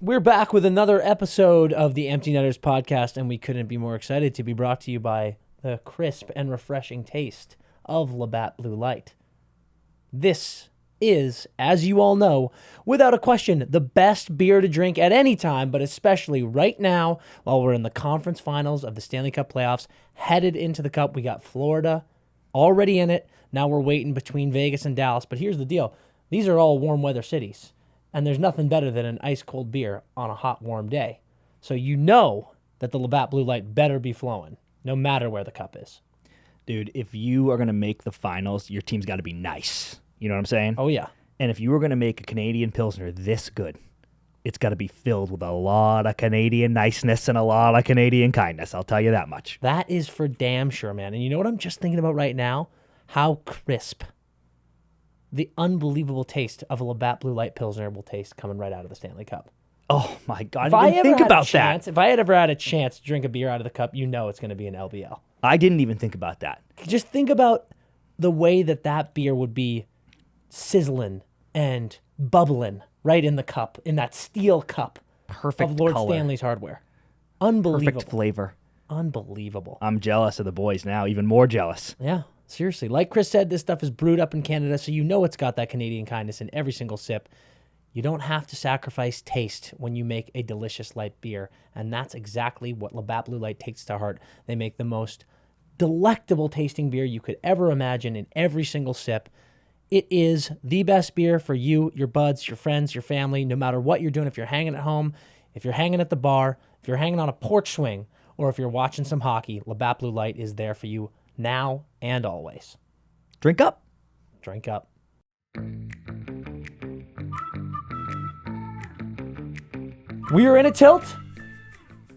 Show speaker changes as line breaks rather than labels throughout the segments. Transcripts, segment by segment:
We're back with another episode of the Empty Netters podcast, and we couldn't be more excited to be brought to you by the crisp and refreshing taste of Labatt Blue Light. This is, as you all know, without a question, the best beer to drink at any time, but especially right now while we're in the conference finals of the Stanley Cup playoffs, headed into the Cup. We got Florida already in it. Now we're waiting between Vegas and Dallas, but here's the deal. These are all warm weather cities, and there's nothing better than an ice-cold beer on a hot, warm day. So you know that the Labatt Blue Light better be flowing, no matter where the cup is.
Dude, if you are going to make the finals, your team's got to be nice. You know what I'm saying?
Oh, yeah.
And if you were going to make a Canadian Pilsner this good, it's got to be filled with a lot of Canadian niceness and a lot of Canadian kindness. I'll tell you that much.
That is for damn sure, man. And you know what I'm just thinking about right now? How crisp the unbelievable taste of a Labatt Blue Light Pilsner will taste coming right out of the Stanley Cup.
Oh, my God. I didn't think about that.
If I had ever had a chance to drink a beer out of the cup, you know it's going to be an LBL.
I didn't even think about that.
Just think about the way that beer would be sizzling and bubbling right in the cup, in that steel cup.
Perfect
of Lord
color.
Stanley's hardware. Unbelievable.
Perfect flavor.
Unbelievable.
I'm jealous of the boys now, even more jealous.
Yeah, seriously. Like Chris said, this stuff is brewed up in Canada, so you know it's got that Canadian kindness in every single sip. You don't have to sacrifice taste when you make a delicious light beer, and that's exactly what Labatt Blue Light takes to heart. They make the most delectable tasting beer you could ever imagine in every single sip. It is the best beer for you, your buds, your friends, your family, no matter what you're doing. If you're hanging at home, if you're hanging at the bar, if you're hanging on a porch swing, or if you're watching some hockey, Labatt Blue Light is there for you now and always.
Drink up.
Drink up. We are in a tilt.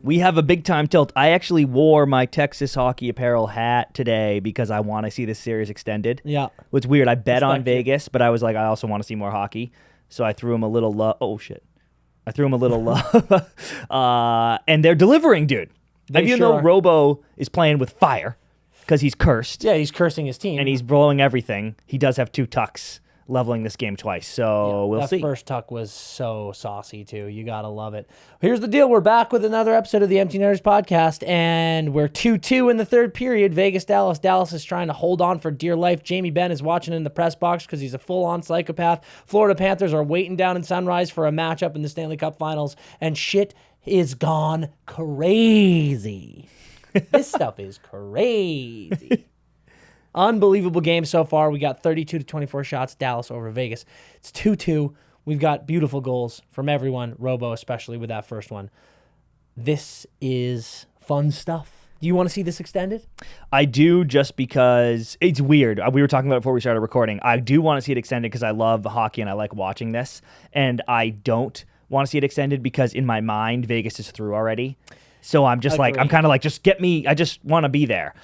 We have a big-time tilt. I actually wore my Texas hockey apparel hat today because I want to see this series extended.
Yeah.
It's weird. I bet on
you.
Vegas, but I was like, I also want to see more hockey. So I threw him a little love. Oh, shit. I threw him a little love. And they're delivering, dude. Even though Robo is playing with fire because he's cursed.
Yeah, he's cursing his team.
And he's blowing everything. He does have 2 tucks leveling this game twice. So we'll see.
That first tuck was so saucy, too. You got to love it. Here's the deal. We're back with another episode of the Empty Netters podcast, and we're 2-2 in the third period. Vegas-Dallas. Dallas is trying to hold on for dear life. Jamie Benn is watching in the press box because he's a full-on psychopath. Florida Panthers are waiting down in Sunrise for a matchup in the Stanley Cup Finals, and shit is gone crazy. This stuff is crazy. Unbelievable game so far. We got 32-24 shots, Dallas over Vegas. It's 2-2. We've got beautiful goals from everyone, Robo especially with that first one. This is fun stuff. Do you want to see this extended?
I do, just because it's weird. We were talking about it before we started recording. I do want to see it extended because I love hockey and I like watching this. And I don't want to see it extended because in my mind, Vegas is through already. So I'm just like, I'm kind of like, just get me. I just want to be there.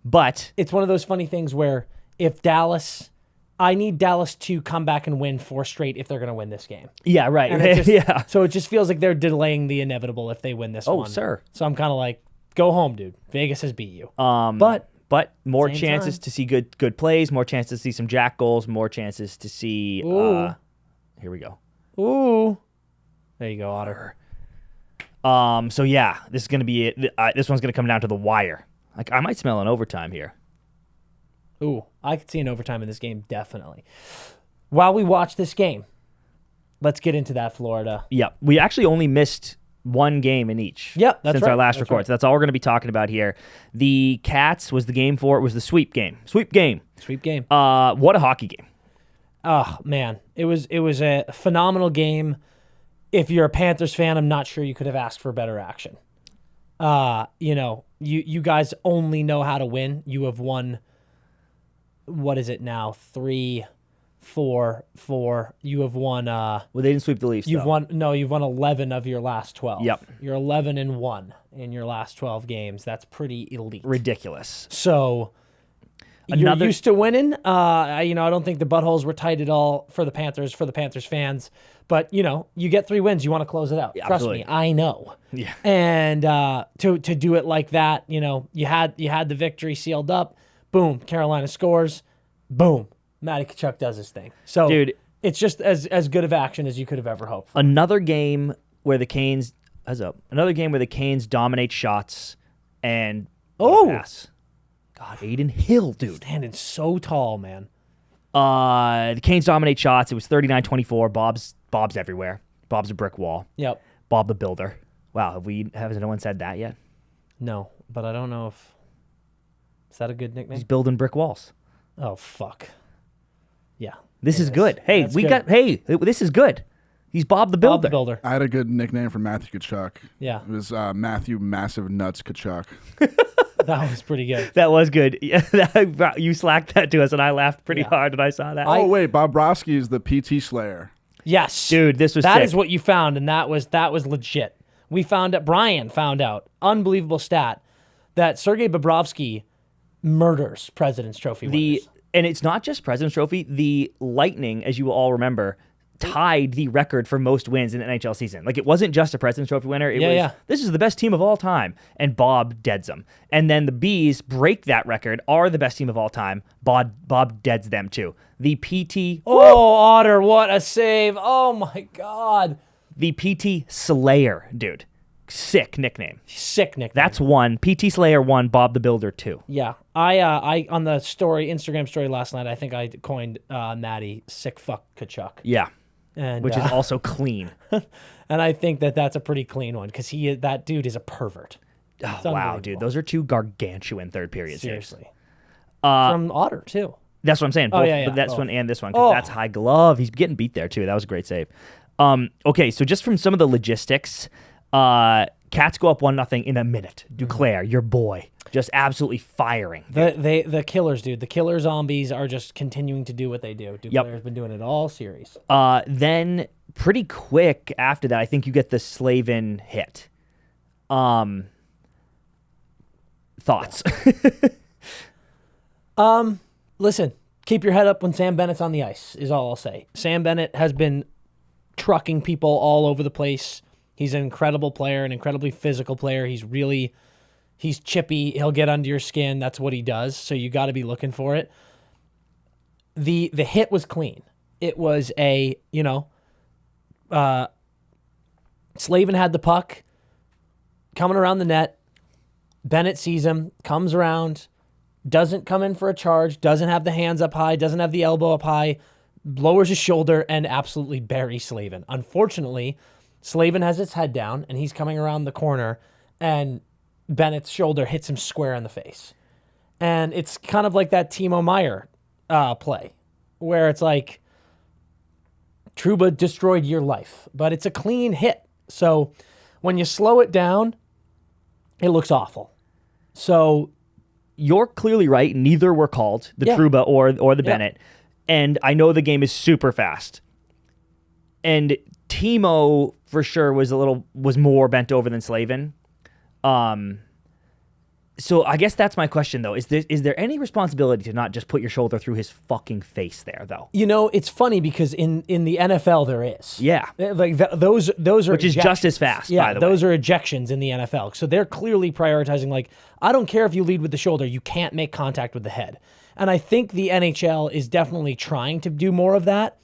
But
it's one of those funny things where if I need Dallas to come back and win 4 straight if they're going to win this game.
Yeah, right. Yeah.
So it just feels like they're delaying the inevitable if they win this one.
Oh, sir.
So I'm kind of like, go home, dude. Vegas has beat you.
But more chances to see good plays, more chances to see some jack goals, more chances to see. Here we go.
Ooh. There you go, Otter.
So yeah, this is going to be it. This one's going to come down to the wire. Like, I might smell an overtime here.
Ooh, I could see an overtime in this game, definitely. While we watch this game, let's get into that Florida.
Yep. We actually only missed 1 game in each.
Yep, that's
since our last record. Right. So that's all we're going to be talking about here. The Cats was the game for it. Was the sweep game. Sweep game. What a hockey game.
Oh, man. It was a phenomenal game. If you're a Panthers fan, I'm not sure you could have asked for better action. You guys only know how to win. You have won, what is it now? 3, 4, 4. You have won.
Well, they didn't sweep the Leafs.
You've won 11 of your last 12.
Yep.
You're 11-1 in your last 12 games. That's pretty elite.
Ridiculous.
So you're used to winning. I don't think the buttholes were tight at all for the Panthers fans. But, you get 3 wins. You want to close it out.
Yeah,
Trust
absolutely.
me, I know.
Yeah.
And to do it like that, you had the victory sealed up. Boom, Carolina scores. Boom, Matthew Tkachuk does his thing. So,
dude,
it's just as good of action as you could have ever hoped for.
Another game where the Canes dominate shots and pass. God, Aiden Hill, dude.
Standing so tall, man.
The Canes dominate shots. It was 39-24. Bob's everywhere. Bob's a brick wall.
Yep.
Bob the Builder. Wow, has no one said that yet?
No, but I don't know if... Is that a good nickname?
He's building brick walls.
Oh, fuck. Yeah.
This is good. Hey, this is good. He's Bob the Builder.
Bob the Builder.
I had a good nickname for Matthew Tkachuk.
Yeah.
It was Matthew Massive Nuts Tkachuk.
That was pretty good.
That was good. Yeah, you slacked that to us, and I laughed pretty hard when I saw that.
Oh, wait, Bob Brosky is the PT Slayer.
Yes.
Dude, this was
That
sick.
is what you found, and that was legit. Brian found out, unbelievable stat, that Sergei Bobrovsky murders President's Trophy winners.
And it's not just President's Trophy. The Lightning, as you will all remember, tied the record for most wins in an NHL season. Like, it wasn't just a President's Trophy winner. It was, this is the best team of all time, and Bob deads them. And then the Bees break that record, are the best team of all time. Bob deads them, too. The PT...
Oh, Otter, what a save. Oh, my God.
The PT Slayer, dude. Sick nickname.
Sick nickname.
That's one. PT Slayer 1, Bob the Builder 2.
Yeah. I on the Instagram story last night, I think I coined Maddie sick fuck Tkachuk.
Yeah.
And,
which is also clean.
And I think that that's a pretty clean one because that dude is a pervert.
Oh, wow, dude. Those are two gargantuan third period saves.
Seriously. From Otter, too.
That's what I'm saying. Both,
yeah.
That's one and this one. Because that's high glove. He's getting beat there, too. That was a great save. Okay, so just from some of the logistics, Cats go up 1-0 in a minute. Duclair, your boy, just absolutely firing.
The killers, dude. The killer zombies are just continuing to do what they do. Duclair's been doing it all series.
Then pretty quick after that, I think you get the Slavin hit. Thoughts?
Listen, keep your head up when Sam Bennett's on the ice, is all I'll say. Sam Bennett has been trucking people all over the place. He's an incredible player, an incredibly physical player. He's chippy. He'll get under your skin. That's what he does. So you got to be looking for it. The hit was clean. It was Slavin had the puck coming around the net. Bennett sees him, comes around, doesn't come in for a charge, doesn't have the hands up high, doesn't have the elbow up high, lowers his shoulder, and absolutely buries Slavin. Unfortunately, Slavin has his head down, and he's coming around the corner, and Bennett's shoulder hits him square in the face. And it's kind of like that Timo Meier play, where it's like, Trouba destroyed your life, but it's a clean hit. So when you slow it down, it looks awful. So
you're clearly right. Neither were called, the Trouba or the Bennett. And I know the game is super fast. And Timo for sure was more bent over than Slavin. So I guess that's my question though. Is there any responsibility to not just put your shoulder through his fucking face there though?
It's funny because in the NFL there is.
Yeah.
Like those are
which is just as fast, by the way.
Those are ejections in the NFL. So they're clearly prioritizing, like, I don't care if you lead with the shoulder, you can't make contact with the head. And I think the NHL is definitely trying to do more of that.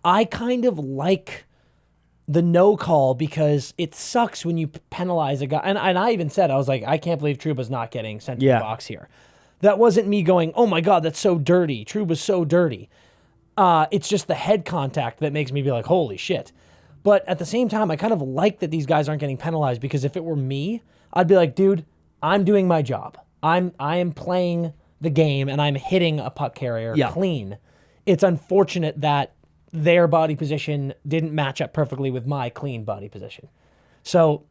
I kind of like the no call because it sucks when you penalize a guy. And I even said, I was like, I can't believe Trouba's not getting sent to the box here. That wasn't me going, oh my God, that's so dirty. Trouba's so dirty. It's just the head contact that makes me be like, holy shit. But at the same time, I kind of like that these guys aren't getting penalized because if it were me, I'd be like, dude, I'm doing my job. I am playing the game and I'm hitting a puck carrier clean. It's unfortunate that their body position didn't match up perfectly with my clean body position. So,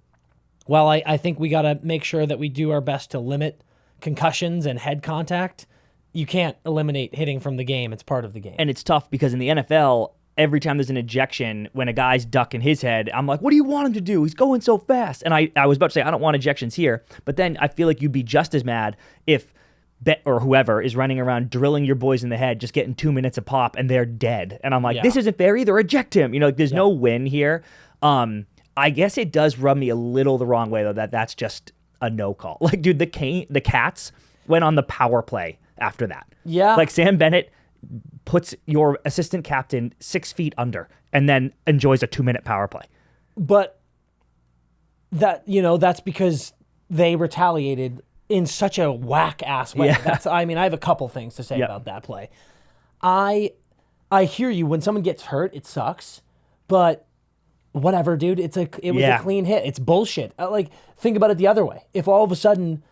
while I think we got to make sure that we do our best to limit concussions and head contact, you can't eliminate hitting from the game. It's part of the game.
And it's tough because in the NFL, every time there's an ejection, when a guy's ducking his head, I'm like, what do you want him to do? He's going so fast. And I was about to say, I don't want ejections here. But then I feel like you'd be just as mad if Bet or whoever is running around drilling your boys in the head, just getting 2 minutes a pop, and they're dead. And I'm like, this isn't fair either. Eject him. There's no win here. I guess it does rub me a little the wrong way though. That's just a no call. Like, dude, the Cats went on the power play after that.
Yeah.
Like Sam Bennett puts your assistant captain 6 feet under and then enjoys a 2-minute power play.
But that's because they retaliated in such a whack-ass way.
Yeah.
I have a couple things to say about that play. I hear you. When someone gets hurt, it sucks. But whatever, dude. It was a clean hit. It's bullshit. Think about it the other way. If all of a sudden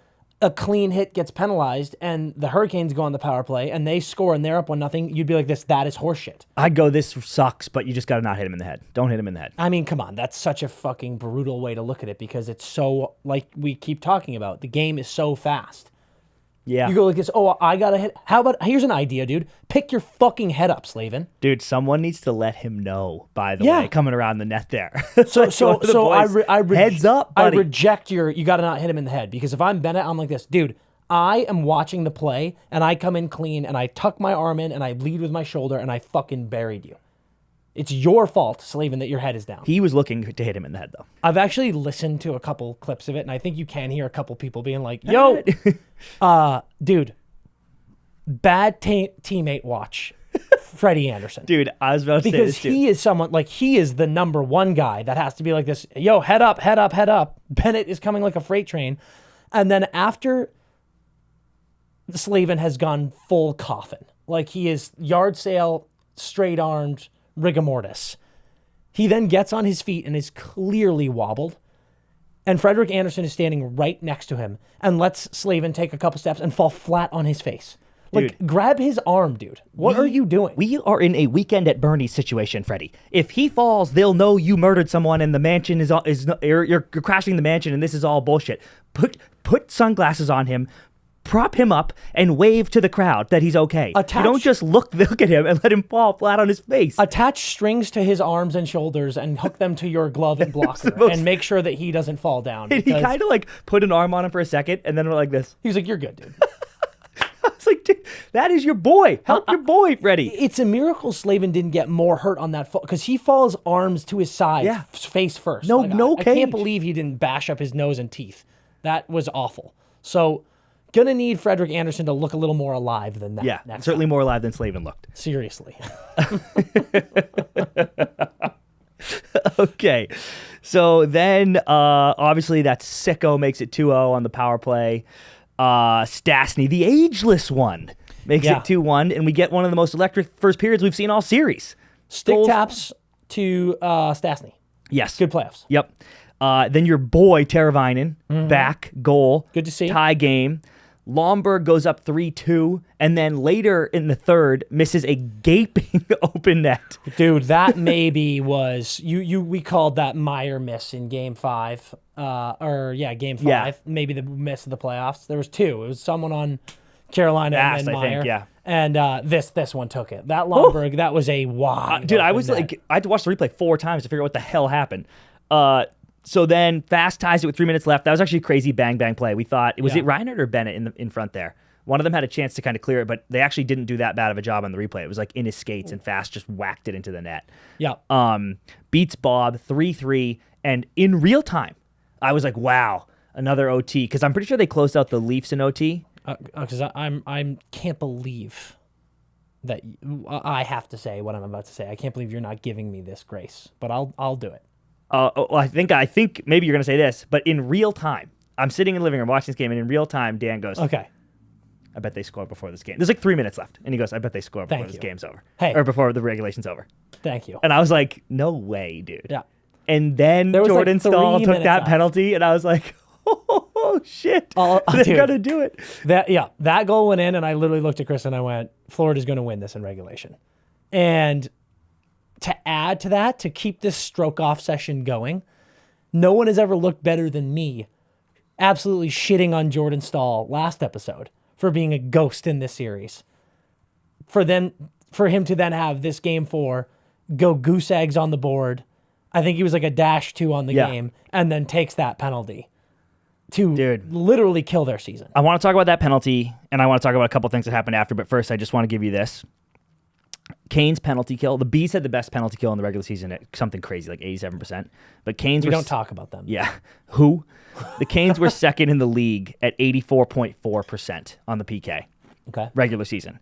a clean hit gets penalized and the Hurricanes go on the power play and they score and they're up 1-0, you'd be like, that is horseshit.
I'd go, this sucks, but you just got to not hit him in the head. Don't hit him in the head.
I mean, come on. That's such a fucking brutal way to look at it because it's so, like we keep talking about, the game is so fast.
Yeah.
You go like this, I got to hit. How about, here's an idea, dude. Pick your fucking head up, Slavin.
Dude, someone needs to let him know, by the way, coming around the net there.
Heads
up, buddy.
I reject you got to not hit him in the head because if I'm Bennett, I'm like this, dude. I am watching the play and I come in clean and I tuck my arm in and I lead with my shoulder and I fucking buried you. It's your fault, Slavin, that your head is down.
He was looking to hit him in the head, though.
I've actually listened to a couple clips of it, and I think you can hear a couple people being like, yo, dude, bad teammate watch, Freddie Anderson.
Dude, I was about to say this,
because he is someone, he is the number one guy that has to be like this, yo, head up, head up, head up. Bennett is coming like a freight train. And then after Slavin has gone full coffin, he is yard sale, straight-armed, rigor mortis. He then gets on his feet and is clearly wobbled. And Frederik Andersen is standing right next to him and lets Slavin take a couple steps and fall flat on his face. Grab his arm, dude. What are you doing?
We are in a Weekend at Bernie's situation, Freddie. If he falls, they'll know you murdered someone and the mansion you're crashing the mansion and this is all bullshit. Put sunglasses on him, prop him up, and wave to the crowd that he's okay. You don't just look at him and let him fall flat on his face.
Attach strings to his arms and shoulders and hook them to your glove and blocker and make sure that he doesn't fall down.
He kind of put an arm on him for a second and then went like this.
He was like, you're good, dude.
I was like, dude, that is your boy. Help your boy, Freddie.
It's a miracle Slavin didn't get more hurt on that fall because he falls arms to his side, face first.
No
I
cage.
can't believe he didn't bash up his nose and teeth. That was awful. So, gonna need Frederik Andersen to look a little more alive than that.
Yeah, certainly more alive than Slavin looked.
Seriously.
Okay. So then, obviously, that sicko makes it 2-0 on the power play. Stastny, the ageless one, makes it 2-1, and we get one of the most electric first periods we've seen all series.
Stick taps to Stastny.
Yes.
Good playoffs.
Yep. Then your boy, Teravainen, back, goal.
Good to see.
Tie game. Lomberg goes up 3-2, and then later in the third, misses a gaping open net.
Dude, that maybe was, we called that Meyer miss in Game 5. Game 5.
Yeah.
Maybe the miss of the playoffs. There was two. It was someone on Carolina and then Meyer.
I think, yeah.
And this one took it. That Lomberg, that was a wide.
Dude, I was I had to watch the replay 4 times to figure out what the hell happened. So then Fast ties it with 3 minutes left. That was actually a crazy bang play. We thought, it Reinhardt or Bennett in front there? One of them had a chance to kind of clear it, but they actually didn't do that bad of a job on the replay. It was in his skates, and Fast just whacked it into the net.
Yeah.
Beats Bob 3-3, and in real time, I was like, wow, another OT, because I'm pretty sure they closed out the Leafs in OT.
Because I can't believe that I have to say what I'm about to say. I can't believe you're not giving me this grace, but I'll do it.
I think maybe you're going to say this, but in real time, I'm sitting in the living room watching this game, and in real time, Dan goes,
okay,
I bet they score before this game. There's 3 minutes left, and he goes, I bet they score before this game's over. Or before the regulation's over.
Thank you.
And I was like, no way, dude.
Yeah.
And then Jordan Staal took that penalty, and I was like, oh shit, they're going to do it.
That goal went in, and I literally looked at Chris, and I went, Florida's going to win this in regulation. And to add to that, to keep this stroke-off session going, no one has ever looked better than me absolutely shitting on Jordan Staal last episode for being a ghost in this series. For him to then have this Game 4, go goose eggs on the board, I think he was a -2 on the game, and then takes that penalty to literally kill their season.
I want to talk about that penalty, and I want to talk about a couple things that happened after, but first I just want to give you this. Kane's penalty kill. The Bees had the best penalty kill in the regular season at something crazy, 87%. But Canes
we don't talk about them.
Yeah. Who? The Canes were second in the league at 84.4% on the PK.
Okay.
Regular season.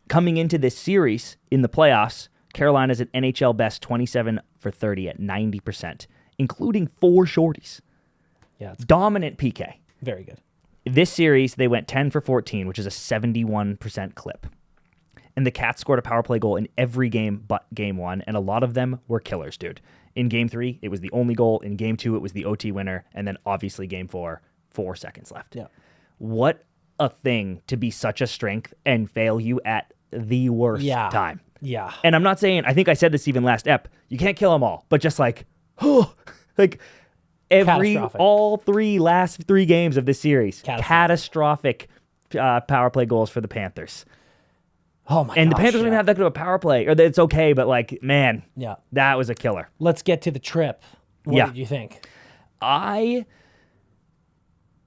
coming into this series in the playoffs, Carolina's at NHL best 27 for 30 at 90%, including 4 shorties.
Yeah, it's
Dominant PK.
very good.
This series, they went 10 for 14, which is a 71% clip. And the Cats scored a power play goal in every game but Game 1, and a lot of them were killers, dude. In Game 3, it was the only goal. In Game 2, it was the OT winner. And then, obviously, Game 4, 4 seconds left.
Yeah.
What a thing to be such a strength and fail you at the worst time.
Yeah.
And I'm not saying, I think I said this even last ep, you can't kill them all, but just like, like
Catastrophic.
all last three games of this series, catastrophic power play goals for the Panthers.
Oh my
And the
gosh,
Panthers don't even have that good of a power play, or it's okay, but like, man, that was a killer.
Let's get to the trip. What did you think?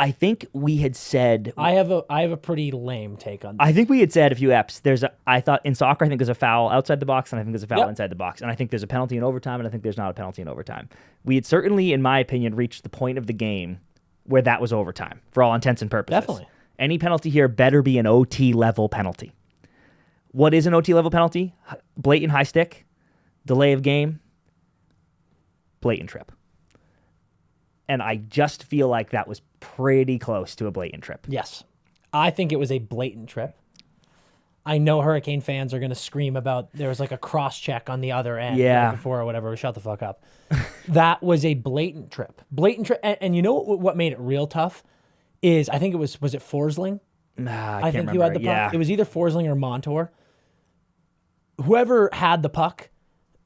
I think we had said
I have a pretty lame take on this.
I think we had said a few eps. I thought in soccer, I think there's a foul outside the box, and I think there's a foul inside the box, and I think there's a penalty in overtime, and I think there's not a penalty in overtime. We had certainly, in my opinion, reached the point of the game where that was overtime for all intents and purposes.
Definitely.
Any penalty here better be an OT level penalty. What is an OT level penalty? Blatant high stick, delay of game, blatant trip. And I just feel like that was pretty close to a blatant trip.
Yes. I think it was a blatant trip. I know Hurricane fans are going to scream about there was like a cross check on the other end right before or whatever. Shut the fuck up. That was a blatant trip. Blatant trip. And you know what made it real tough is I think it was it Forsling?
I
think
can't
you had
remember.
the puck. It was either Forsling or Montour. Whoever had the puck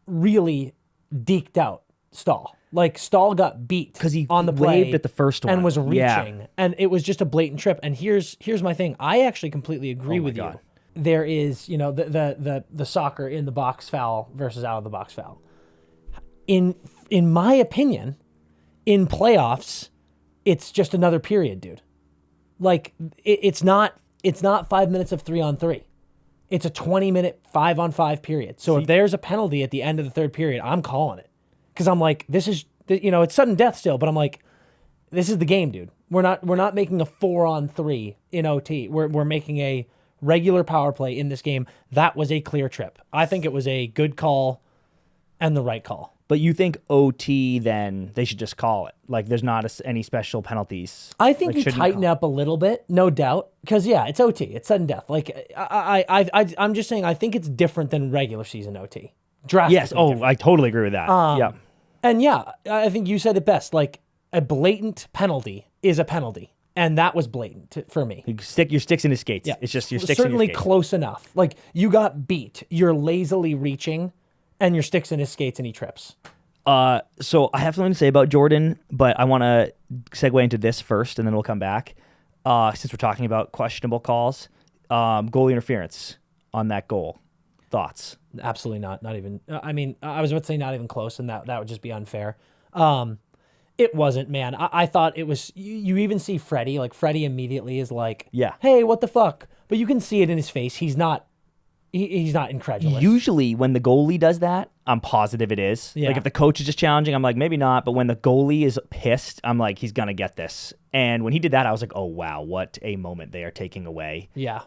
really deked out Stahl. Like Stahl got beat
because he
on the play
waved at the first one
and was reaching, and it was just a blatant trip. And here's my thing. I actually completely agree with you. There is, the soccer in the box foul versus out of the box foul. In my opinion, in playoffs, it's just another period, dude. Like it's not 5 minutes of 3-on-3. It's a 20-minute 5-on-5 period. So if there's a penalty at the end of the third period, I'm calling it. Because I'm like, this is, it's sudden death still, but I'm like, this is the game, dude. We're not making a 4-on-3 in OT. We're making a regular power play in this game. That was a clear trip. I think it was a good call and the right call.
But you think OT, then they should just call it? Like there's not any special penalties?
I think you tighten up a little bit, no doubt. Because, it's OT. It's sudden death. Like, I'm just saying, I think it's different than regular season OT. Drastically different.
I totally agree with that.
And I think you said it best. Like a blatant penalty is a penalty, and that was blatant for me.
You stick your sticks in his skates. Yeah, it's just your sticks
certainly
in your skates.
Close enough. Like you got beat. You're lazily reaching, and your sticks in his skates, and he trips.
So I have something to say about Jordan, but I want to segue into this first, and then we'll come back. Since we're talking about questionable calls, goalie interference on that goal. Thoughts?
Absolutely not. Not even. I mean, I was about to say not even close, and that would just be unfair. It wasn't, man. I thought it was. You even see Freddie. Like Freddie immediately is like, hey, what the fuck? But you can see it in his face. He's not. He's not incredulous.
Usually, when the goalie does that, I'm positive it is.
Yeah.
Like if the coach is just challenging, I'm like maybe not. But when the goalie is pissed, I'm like he's gonna get this. And when he did that, I was like, oh wow, what a moment they are taking away.
Yeah.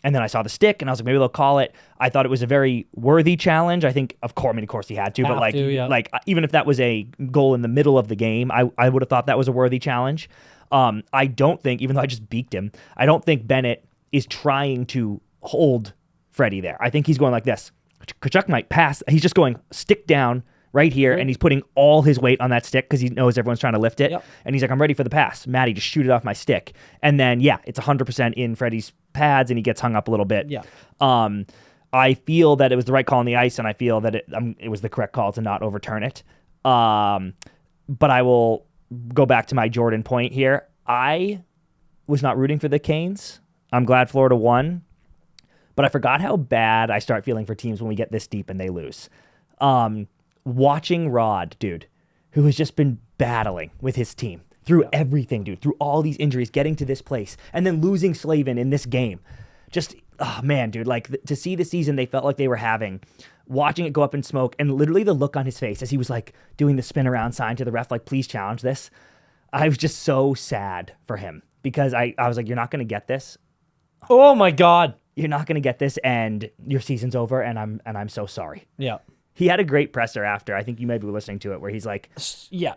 And then I saw the stick, and I was like, maybe they'll call it. I thought it was a very worthy challenge. I think, of course, he had to. But like even if that was a goal in the middle of the game, I would have thought that was a worthy challenge. I don't think, even though I just beaked him, I don't think Bennett is trying to hold Freddie there. I think he's going like this. Tkachuk might pass. He's just going stick down right here, and he's putting all his weight on that stick because he knows everyone's trying to lift it. Yep. And he's like, I'm ready for the pass. Matty, just shoot it off my stick. And then, it's 100% in Freddie's pads, and he gets hung up a little bit.
Yeah.
I feel that it was the right call on the ice, and I feel that it was the correct call to not overturn it. But I will go back to my Jordan point here. I was not rooting for the Canes. I'm glad Florida won. But I forgot how bad I start feeling for teams when we get this deep and they lose. Watching Rod, dude, who has just been battling with his team through everything, dude, through all these injuries, getting to this place, and then losing Slavin in this game. Just, oh man, dude, like to see the season they felt like they were having, watching it go up in smoke, and literally the look on his face as he was like doing the spin around sign to the ref, like, please challenge this. I was just so sad for him because I was like, you're not going to get this.
Oh my God.
you're not going to get this, and your season's over, and I'm so sorry.
Yeah.
He had a great presser after. I think you maybe were listening to it, where he's like,
Yeah.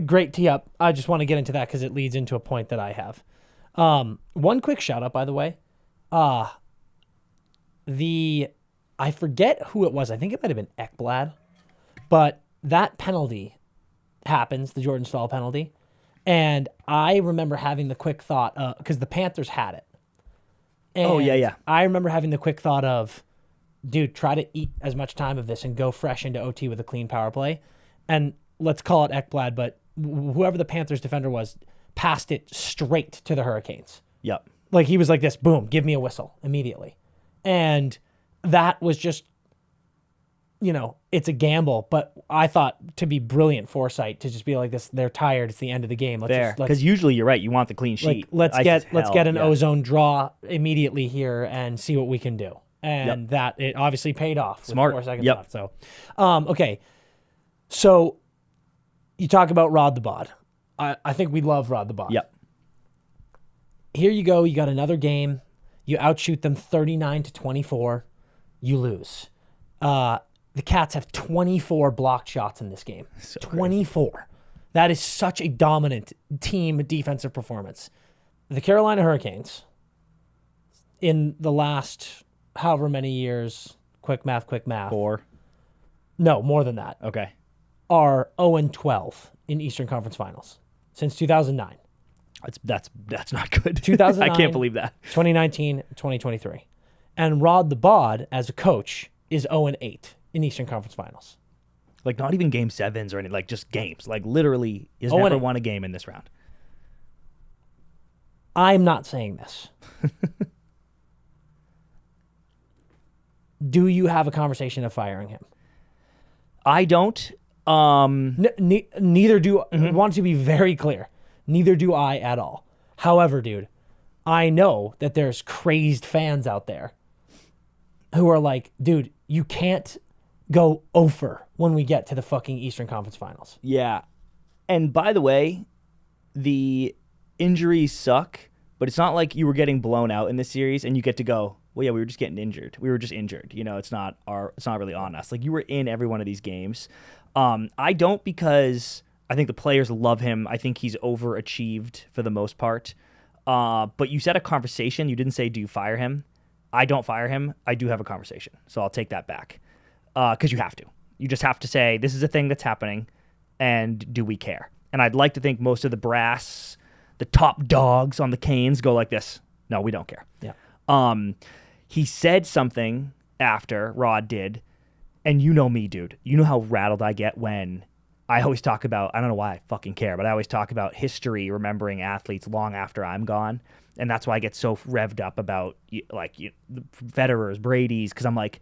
Great tee up. I just want to get into that because it leads into a point that I have. One quick shout out, by the way. I forget who it was. I think it might have been Ekblad, but that penalty happens, the Jordan Staal penalty. And I remember having the quick thought, because the Panthers had it. And I remember having the quick thought of, dude, try to eat as much time of this and go fresh into OT with a clean power play. And let's call it Ekblad, but whoever the Panthers defender was passed it straight to the Hurricanes.
yep.
Like he was like this, boom, give me a whistle immediately. And that was just, it's a gamble, but I thought to be brilliant foresight to just be like this, they're tired, it's the end of the game.
Fair. Because usually you're right, you want the clean sheet.
Let's get an ozone draw immediately here and see what we can do. And that it obviously paid off.
Smart.
With 4 seconds left. So, okay. So you talk about Rod the Bod. I think we love Rod the Bod.
Yep.
Here you go. You got another game. You outshoot them 39-24. You lose. The Cats have 24 blocked shots in this game.
So
24. Crazy. That is such a dominant team defensive performance. The Carolina Hurricanes, in the last however many years, quick math.
4.
No, more than that.
Okay.
Are 0-12 in Eastern Conference Finals since 2009.
That's not good.
2009,
I can't believe that.
2019, 2023. And Rod the Bod, as a coach, is 0-8 in Eastern Conference Finals.
Like, not even game 7s or anything, like just games. Like, literally, has never won a game in this round.
I'm not saying this. Do you have a conversation of firing him?
I don't.
Neither do. I want to be very clear. Neither do I at all. However, dude, I know that there's crazed fans out there who are like, dude, you can't go over when we get to the fucking Eastern Conference Finals.
Yeah. And by the way, the injuries suck, but it's not like you were getting blown out in this series and you get to go, well, yeah, we were just getting injured. We were just injured. It's not really on us. Like, you were in every one of these games. I don't, because I think the players love him. I think he's overachieved for the most part. But you said a conversation. You didn't say, do you fire him? I don't fire him. I do have a conversation. So I'll take that back. Because you have to. You just have to say, this is a thing that's happening, and do we care? And I'd like to think most of the brass, the top dogs on the Canes go like this. No, we don't care.
Yeah.
He said something after, Rod did, and you know me, dude. You know how rattled I get when I always talk about, I don't know why I fucking care, but I always talk about history, remembering athletes long after I'm gone. And that's why I get so revved up about the Federers, Brady's, because I'm like,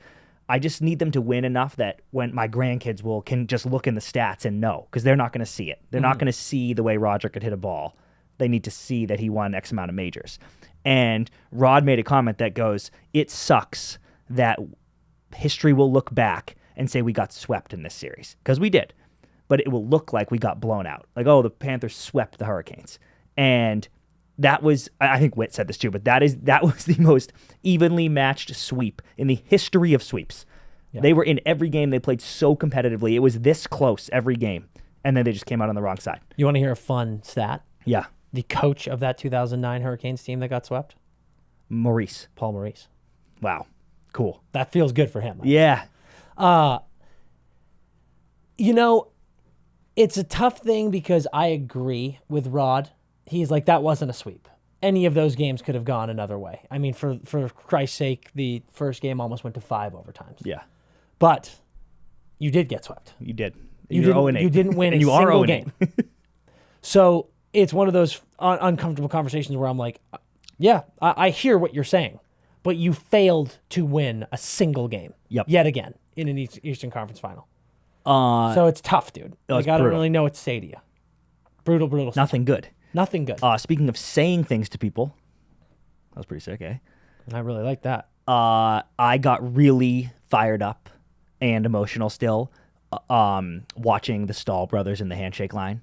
I just need them to win enough that when my grandkids can just look in the stats and know, because they're not going to see it. They're not going to see the way Roger could hit a ball. They need to see that he won X amount of majors. And Rod made a comment that goes, it sucks that history will look back and say we got swept in this series, because we did. But it will look like we got blown out. Like, oh, the Panthers swept the Hurricanes. And that was, I think Witt said this too, but that was the most evenly matched sweep in the history of sweeps. Yeah. They were in every game. They played so competitively. It was this close every game. And then they just came out on the wrong side.
You want to hear a fun stat?
Yeah.
The coach of that 2009 Hurricanes team that got swept? Paul Maurice.
Wow. Cool.
That feels good for him.
Yeah.
It's a tough thing because I agree with Rod. He's like, that wasn't a sweep. Any of those games could have gone another way. I mean, for Christ's sake, the first game almost went to 5 overtimes.
Yeah.
But you did get swept.
You did.
You didn't win
and
a
you
single
are
game. So it's one of those uncomfortable conversations where I'm like, yeah, I hear what you're saying, but you failed to win a single game yet again in an Eastern Conference Final. So it's tough, dude. Like, I don't really know what to say to you. Brutal stuff.
Nothing good.
Nothing good.
Speaking of saying things to people, that was pretty sick, eh?
I really like that.
I got really fired up and emotional still watching the Stahl brothers in the handshake line.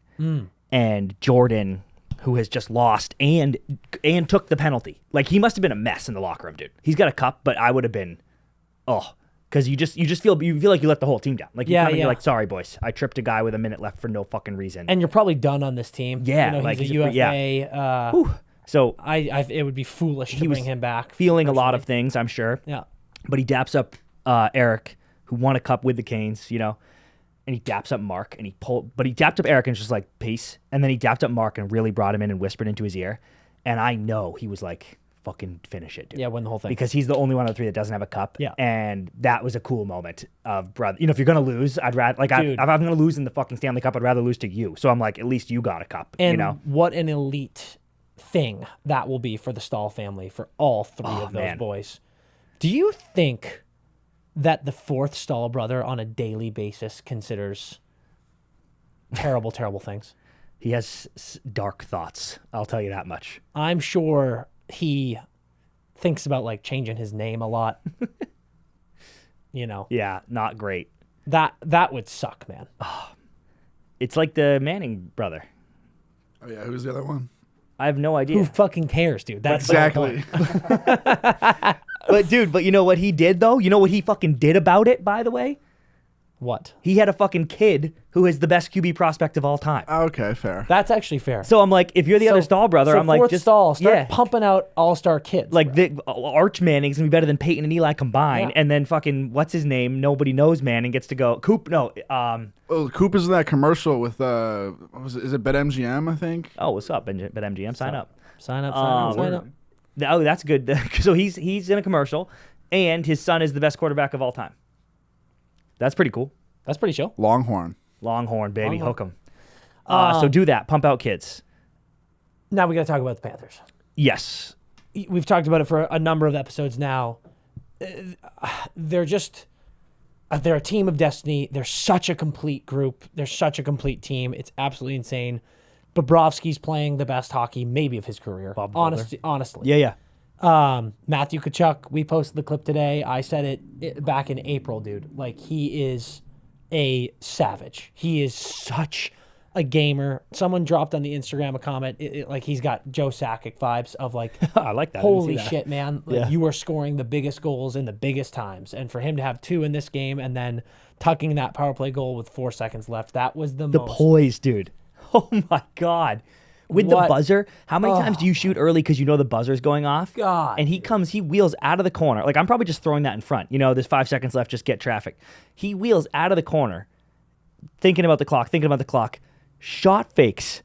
And Jordan, who has just lost and took the penalty. Like, he must have been a mess in the locker room, dude. He's got a cup, but I would have been, because you feel like you let the whole team down. Like, you're like, sorry, boys, I tripped a guy with a minute left for no fucking reason.
And you're probably done on this team.
Yeah,
he's
like,
a
he's a
UFA.
So
it would be foolish to bring him back.
Feeling a lot of things, I'm sure.
Yeah.
But he daps up Eric, who won a cup with the Canes, and he daps up Mark, but he dapped up Eric and was just like, peace. And then he dapped up Mark and really brought him in and whispered into his ear. And I know he was like, fucking finish it, dude.
Yeah, win the whole thing.
Because he's the only one of the three that doesn't have a cup.
Yeah.
And that was a cool moment of, brother, if you're going to lose, I'd rather, like, if I'm going to lose in the fucking Stanley Cup, I'd rather lose to you. So I'm like, at least you got a cup,
And what an elite thing that will be for the Stahl family, for all three of those boys. Do you think that the fourth Stahl brother on a daily basis considers terrible, terrible things?
He has dark thoughts. I'll tell you that much.
I'm sure he thinks about like changing his name a lot.
Yeah, not great.
That would suck, man.
It's like the Manning brother.
Oh yeah, who's the other one?
I have no idea.
Who fucking cares, dude? That's
Exactly.
But dude, you know what he did though? You know what he fucking did about it, by the way?
What?
He had a fucking kid who is the best QB prospect of all time.
Okay, fair.
That's actually fair.
So I'm like, if you're the other Stahl brother, I'm like,
fourth
just
Stahl, start pumping out all-star kids.
like the Arch Manning's gonna be better than Peyton and Eli combined,
Yeah.
and then fucking what's his name? Nobody knows Manning gets to go. Coop, no,
Well, Coop is in that commercial with what was it? Is it BetMGM? I think.
oh, what's up, BetMGM? Sign up.
Sign up.
Oh, that's good. So he's in a commercial, and his son is the best quarterback of all time. That's pretty cool.
That's pretty chill.
Longhorn.
Longhorn, baby,
Longhorn.
hook 'em. So do that. Pump out kids.
Now we got to talk about the Panthers.
Yes.
We've talked about it for a number of episodes now. They're a team of destiny. They're such a complete group. They're such a complete team. It's absolutely insane. Bobrovsky's playing the best hockey maybe of his career. Honestly.
Yeah.
Matthew Tkachuk, we posted the clip today. I said it back in April, dude. Like, he is a savage. He is such a gamer. Someone dropped on the Instagram a comment, like he's got Joe Sakic vibes of like,
I like that.
holy shit, man. Like,
Yeah.
you are scoring the biggest goals in the biggest times. And for him to have 2 in this game and then tucking that power play goal with 4 seconds left, that was the most.
Poise, dude. Oh my God. With the
What?
buzzer, how many times do you shoot early because you know the buzzer's going off?
God,
And he wheels out of the corner. Like, I'm probably just throwing that in front. There's 5 seconds left, just get traffic. He wheels out of the corner, thinking about the clock, shot fakes,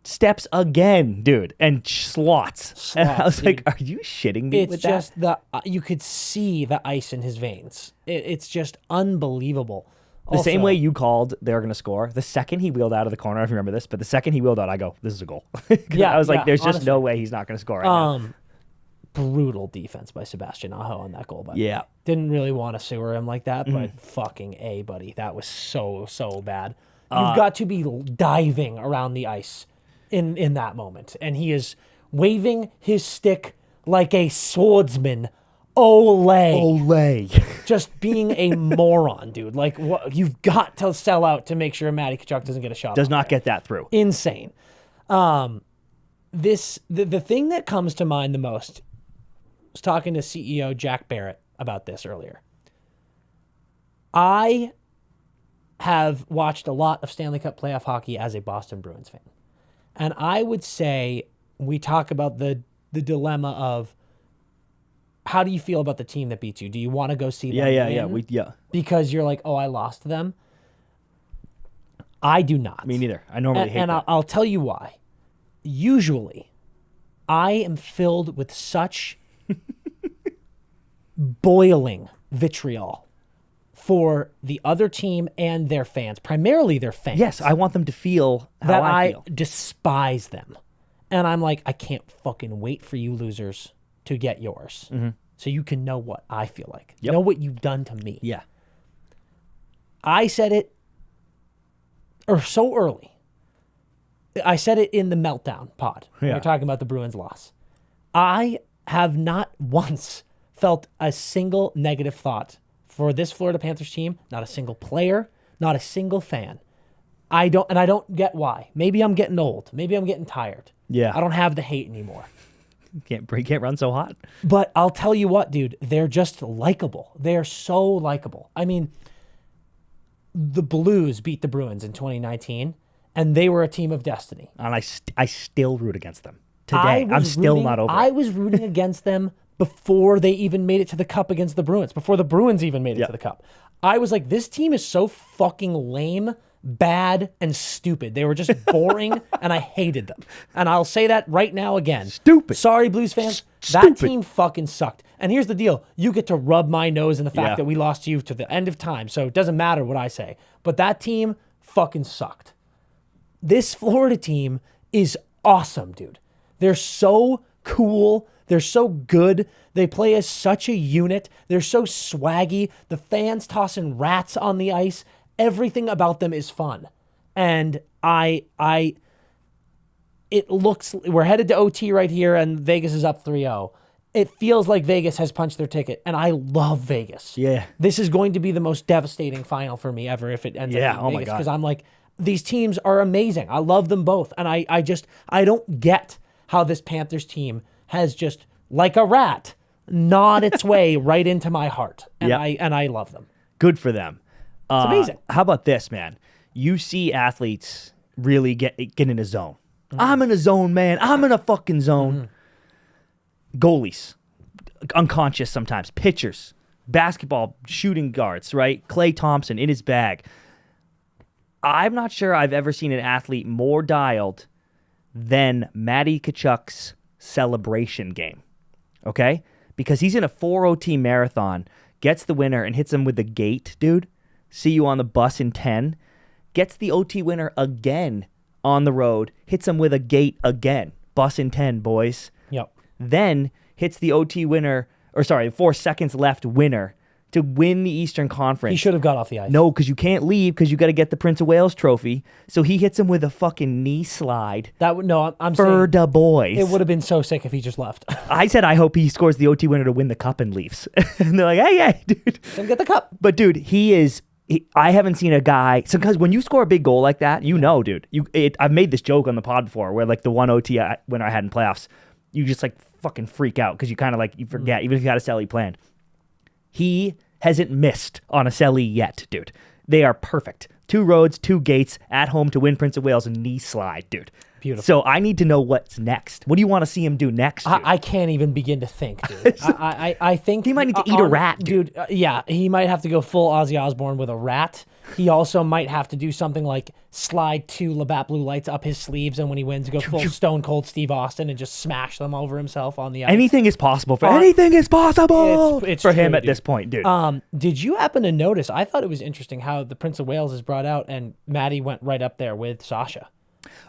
steps again, dude, and slots. And I was
dude.
like, are you shitting me
It's
with
just
that?
you could see the ice in his veins. It's just unbelievable.
The same way you called they're going to score. The second he wheeled out of the corner, I don't know if you remember this, but the second he wheeled out, I go, this is a goal.
Yeah,
I was like,
yeah,
there's just
honestly.
no way he's not going to score right now.
Brutal defense by Sebastian Aho on that goal. By the
Yeah.
way. Didn't really want to sewer him like that, but fucking A, buddy. That was so bad. You've got to be diving around the ice in that moment. And he is waving his stick like a swordsman. Ole. Just being a moron, dude. Like, what? You've got to sell out to make sure Matty Tkachuk doesn't get a shot.
Does
on
not
there.
get that through.
Insane. The thing that comes to mind the most, I was talking to CEO Jack Barrett about this earlier. I have watched a lot of Stanley Cup playoff hockey as a Boston Bruins fan. And I would say we talk about the dilemma of how do you feel about the team that beats you? Do you want to go see them win?
Yeah.
Because you're like, oh, I lost to them. I do not.
Me neither. I normally hate
And
that.
I'll tell you why. Usually, I am filled with such boiling vitriol for the other team and their fans, primarily their fans.
Yes, I want them to feel how
that
I feel.
despise them. And I'm like, I can't fucking wait for you losers to get yours. So you can know what I feel like.
Yep.
Know what you've done to me.
Yeah.
I said it so early. I said it in the meltdown pod.
Yeah.
We're talking about the Bruins loss. I have not once felt a single negative thought for this Florida Panthers team. Not a single player, not a single fan. I don't get why. Maybe I'm getting old. Maybe I'm getting tired.
Yeah.
I don't have the hate anymore.
Can't run so hot.
But I'll tell you what, dude, they're just likable. They're so likable. I mean, the Blues beat the Bruins in 2019, and they were a team of destiny.
And I still root against them today. I'm still not over it.
I was rooting against them before they even made it to the Cup against the Bruins, before the Bruins even made it to the Cup. I was like, this team is so fucking lame, bad, and stupid. They were just boring, and I hated them. And I'll say that right now again.
Stupid.
Sorry, Blues fans.
Stupid.
That team fucking sucked. And here's the deal. You get to rub my nose in the fact that we lost to you to the end of time, so it doesn't matter what I say. But that team fucking sucked. This Florida team is awesome, dude. They're so cool. They're so good. They play as such a unit. They're so swaggy. The fans tossing rats on the ice. Everything about them is fun. And it looks, we're headed to OT right here, and Vegas is up 3-0. It feels like Vegas has punched their ticket, and I love Vegas.
Yeah.
This is going to be the most devastating final for me ever if it ends up in Vegas. Because I'm like, these teams are amazing. I love them both. And I don't get how this Panthers team has just, like a rat, gnawed its way right into my heart. And I love them.
Good for them.
It's amazing.
How about this, man? You see athletes really get in a zone. I'm in a zone, man. I'm in a fucking zone. Goalies, unconscious sometimes. Pitchers, basketball, shooting guards, right? Klay Thompson in his bag. I'm not sure I've ever seen an athlete more dialed than Matty Tkachuk's celebration game, okay? Because he's in a 4 OT marathon, gets the winner and hits him with the gate, dude. See you on the bus in 10. Gets the OT winner again on the road, hits him with a gate again. Bus in 10, boys.
Yep.
Then hits the OT winner, 4 seconds left winner to win the Eastern Conference.
He should have got off the ice.
No, because you can't leave because you got to get the Prince of Wales trophy. So he hits him with a fucking knee slide.
I'm
for
saying
the boys.
it would have been so sick if he just left.
I said I hope he scores the OT winner to win the cup and leaves. And they're like, hey, dude.
Then get the cup.
But dude, I haven't seen a guy. So because when you score a big goal like that, you know, dude. I've made this joke on the pod before, where like the one OT winner I had in playoffs, you just like fucking freak out because you kind of like you forget, even if you had a celly planned. He hasn't missed on a celly yet, dude. They are perfect. 2 roads, 2 gates, at home to win Prince of Wales, and knee slide, dude.
Beautiful.
So I need to know what's next. What do you want to see him do next, dude?
I can't even begin to think, dude. I think
he might need to eat a rat, dude.
Yeah, he might have to go full Ozzy Osbourne with a rat. He also might have to do something like slide 2 Labatt Blue Lights up his sleeves, and when he wins, go full Stone Cold Steve Austin and just smash them over himself on the ice.
Anything is possible for anything is possible
it's
for
true,
him at
dude.
this point, dude.
Did you happen to notice? I thought it was interesting how the Prince of Wales is brought out, and Maddie went right up there with Sasha.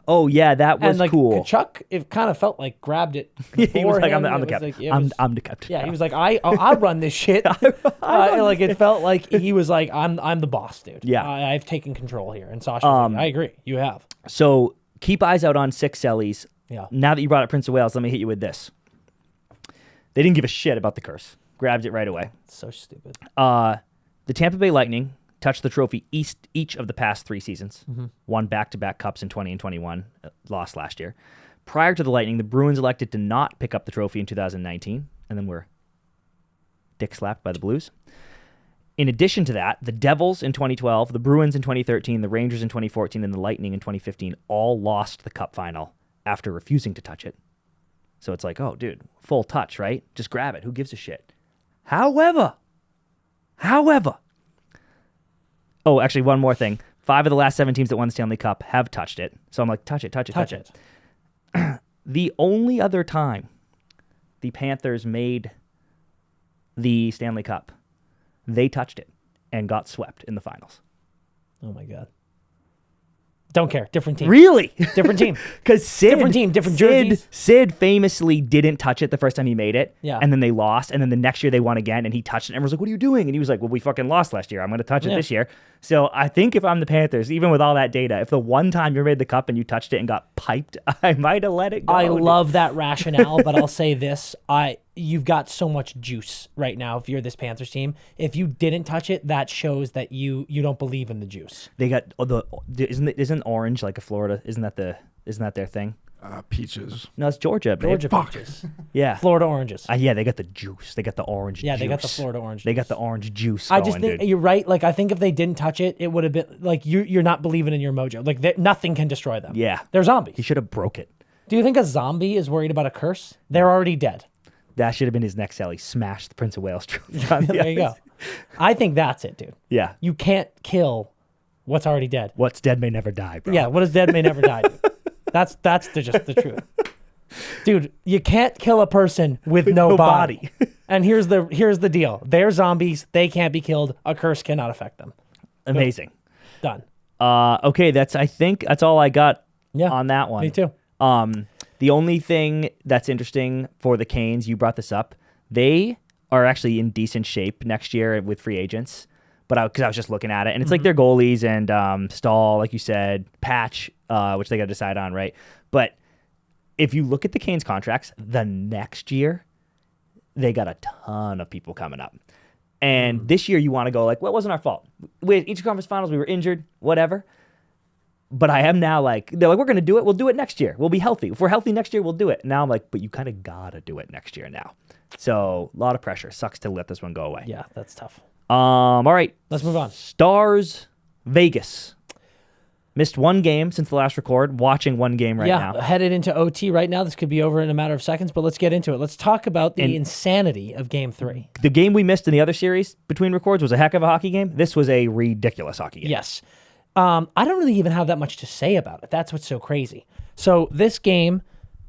Oh yeah, that was
and like
cool.
Tkachuk, it kind of felt like grabbed it.
He was like,
him,
I'm the captain.
like,
I'm the captain.
Yeah, he was like, I'll run this shit. Like it felt like he was like, I'm the boss, dude.
Yeah.
I've taken control here. And Sasha, I agree, you have.
So keep eyes out on 6 cellies.
Yeah.
Now that you brought up Prince of Wales, let me hit you with this. They didn't give a shit about the curse. Grabbed it right away.
It's so stupid.
The Tampa Bay Lightning touched the trophy each of the past 3 seasons. Won back-to-back cups in 20 and 21. Lost last year. Prior to the Lightning, the Bruins elected to not pick up the trophy in 2019, and then were dick-slapped by the Blues. In addition to that, the Devils in 2012, the Bruins in 2013, the Rangers in 2014, and the Lightning in 2015 all lost the Cup Final after refusing to touch it. So it's like, oh, dude, full touch, right? Just grab it. Who gives a shit? However, oh, actually, one more thing. 5 of the last 7 teams that won the Stanley Cup have touched it. So I'm like, touch it. The only other time the Panthers made the Stanley Cup, they touched it and got swept in the finals.
Oh my God. Don't care. Different team.
Really?
Different team.
Because
Different team, different jerseys.
Sid famously didn't touch it the first time he made it.
Yeah.
And then they lost. And then the next year they won again and he touched it. And everyone's like, what are you doing? And he was like, well, we fucking lost last year. I'm going to touch it this year. So I think if I'm the Panthers, even with all that data, if the one time you made the cup and you touched it and got piped, I might have let it go.
I love that rationale, but I'll say this. you've got so much juice right now if you're this Panthers team. If you didn't touch it, that shows that you don't believe in the juice.
They got isn't orange like a Florida? Isn't that their thing?
Peaches.
No, it's Georgia. Babe.
Georgia peaches.
Yeah.
Florida oranges.
Yeah, they got the juice. They got the orange
Yeah,
juice.
they got the Florida orange
They
juice.
got the orange juice
I
going,
just think
dude.
you're right. Like, I think if they didn't touch it, it would have been like you're not believing in your mojo. Like, nothing can destroy them.
Yeah.
They're zombies.
He should have broke it.
Do you think a zombie is worried about a curse? They're already dead.
That should have been his next sell. He smashed the Prince of Wales trophy on the
There you
ice.
go. I think that's it, dude.
Yeah.
You can't kill what's already dead.
What's dead may never die, bro.
Yeah, what is dead may never die. Dude. That's just the truth. Dude, you can't kill a person with no body. And here's the deal. They're zombies. They can't be killed. A curse cannot affect them.
Amazing.
Done.
Okay, I think that's all I got on that one.
Me too.
The only thing that's interesting for the Canes, you brought this up, they are actually in decent shape next year with free agents. But because I was just looking at it, and it's like their goalies and Stahl, like you said, Patch, which they got to decide on, right? But if you look at the Canes contracts, the next year, they got a ton of people coming up. And this year you want to go like, well, it wasn't our fault. With each conference finals, we were injured, whatever. But I am now like, they're like, we're going to do it. We'll do it next year. We'll be healthy. If we're healthy next year, we'll do it. Now I'm like, but you kind of got to do it next year now. So a lot of pressure. Sucks to let this one go away.
Yeah, that's tough.
All right.
Let's move on.
Stars, Vegas. Missed one game since the last record. Watching one game right now.
Headed into OT right now. This could be over in a matter of seconds, but let's get into it. Let's talk about the insanity of Game 3.
The game we missed in the other series between records was a heck of a hockey game. This was a ridiculous hockey game.
Yes. I don't really even have that much to say about it. That's what's so crazy. So this game,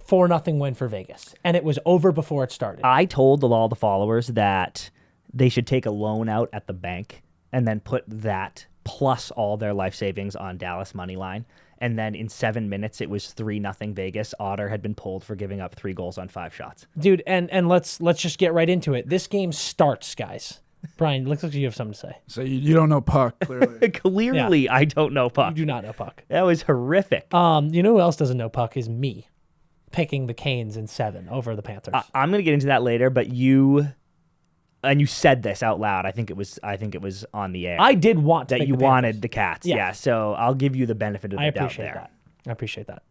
4-0 win for Vegas, and it was over before it started.
I told all the followers that they should take a loan out at the bank and then put that plus all their life savings on Dallas money line. And then in 7 minutes, it was 3-0 Vegas. Otter had been pulled for giving up 3 goals on 5 shots.
Dude, and let's just get right into it. This game starts, guys. Brian, looks like you have something to say.
So you don't know puck, clearly.
Clearly, I don't know puck.
You do not know puck.
That was horrific.
You know who else doesn't know puck is me, picking the Canes in 7 over the Panthers.
I'm going to get into that later, but you said this out loud. I think it was on the air.
I did want to
that
pick
you
the
wanted
Panthers.
the Cats.
Yeah.
Yeah, so I'll give you the benefit of the doubt there.
I appreciate that.